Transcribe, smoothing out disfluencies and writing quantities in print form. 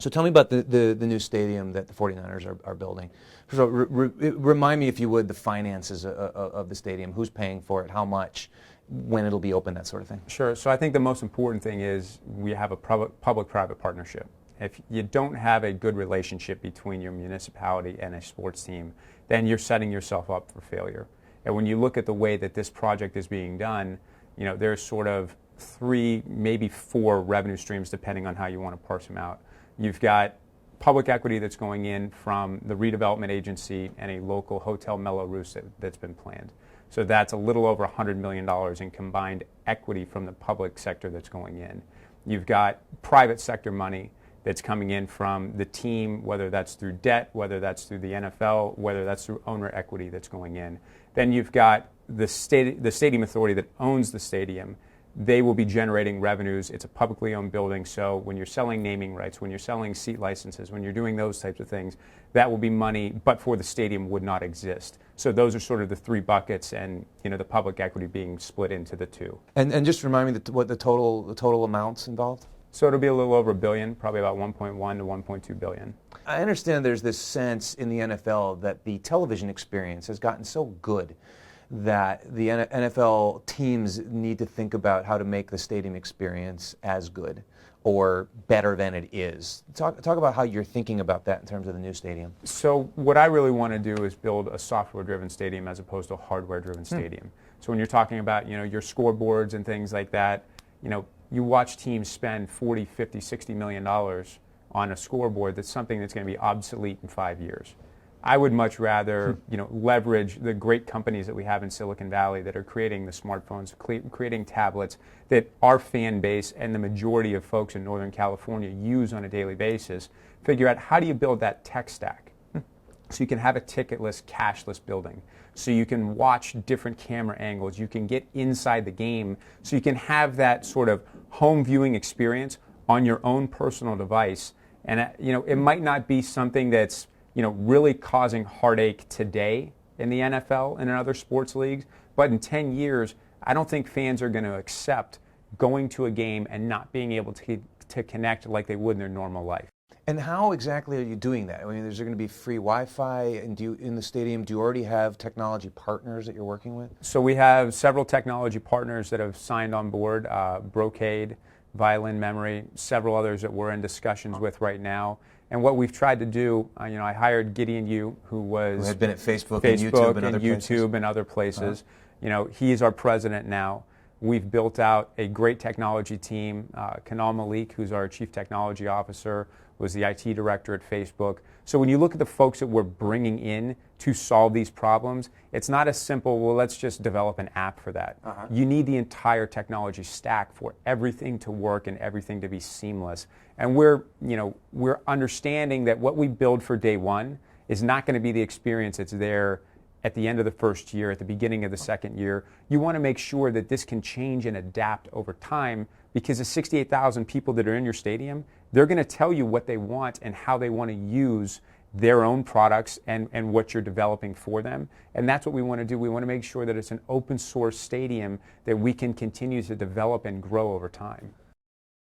So tell me about the new stadium that the 49ers are building. First of all, remind me, if you would, the finances of the stadium. Who's paying for it? How much? When it'll be open? That sort of thing. Sure. So I think the most important thing is we have a public-private partnership. If you don't have a good relationship between your municipality and a sports team, then you're setting yourself up for failure. And when you look at the way that this project is being done, there's sort of 3, maybe 4 revenue streams depending on how you want to parse them out. You've got public equity that's going in from the redevelopment agency and a local hotel Mello-Roos that's been planned. So that's a little over $100 million in combined equity from the public sector that's going in. You've got private sector money that's coming in from the team, whether that's through debt, whether that's through the NFL, whether that's through owner equity that's going in. Then you've got the stadium authority that owns the stadium. They will be generating revenues. It's a publicly owned building, so when you're selling naming rights, when you're selling seat licenses, when you're doing those types of things, that will be money, but for the stadium would not exist. So those are sort of the 3 buckets, and the public equity being split into the 2. And just remind me what the total amounts involved. So it'll be a little over $1 billion, probably about 1.1 to 1.2 billion. I understand there's this sense in the NFL that the television experience has gotten so good that the NFL teams need to think about how to make the stadium experience as good or better than it is. Talk about how you're thinking about that in terms of the new stadium. So what I really want to do is build a software-driven stadium as opposed to a hardware-driven stadium. So when you're talking about your scoreboards and things like that, you watch teams spend $40, $50, $60 million on a scoreboard that's something that's going to be obsolete in 5 years. I would much rather, leverage the great companies that we have in Silicon Valley that are creating the smartphones, creating tablets that our fan base and the majority of folks in Northern California use on a daily basis. Figure out, how do you build that tech stack so you can have a ticketless, cashless building, so you can watch different camera angles, you can get inside the game, so you can have that sort of home viewing experience on your own personal device. And it might not be something that's really causing heartache today in the NFL and in other sports leagues. But in 10 years, I don't think fans are going to accept going to a game and not being able to connect like they would in their normal life. And how exactly are you doing that? I mean, is there going to be free Wi-Fi in the stadium? Do you already have technology partners that you're working with? So we have several technology partners that have signed on board, Brocade, Violin Memory, several others that we're in discussions with right now. And what we've tried to do, I hired Gideon Yu, who had been at Facebook and other places. He's our president now. We've built out a great technology team. Kanal Malik, who's our chief technology officer, was the IT director at Facebook. So when you look at the folks that we're bringing in to solve these problems, it's not as simple, well, let's just develop an app for that. You need the entire technology stack for everything to work and everything to be seamless. And we're understanding that what we build for day one is not going to be the experience that's there at the end of the first year, at the beginning of the second year. You want to make sure that this can change and adapt over time, because the 68,000 people that are in your stadium, they're going to tell you what they want and how they want to use their own products and what you're developing for them. And that's what we want to do. We want to make sure that it's an open source stadium that we can continue to develop and grow over time.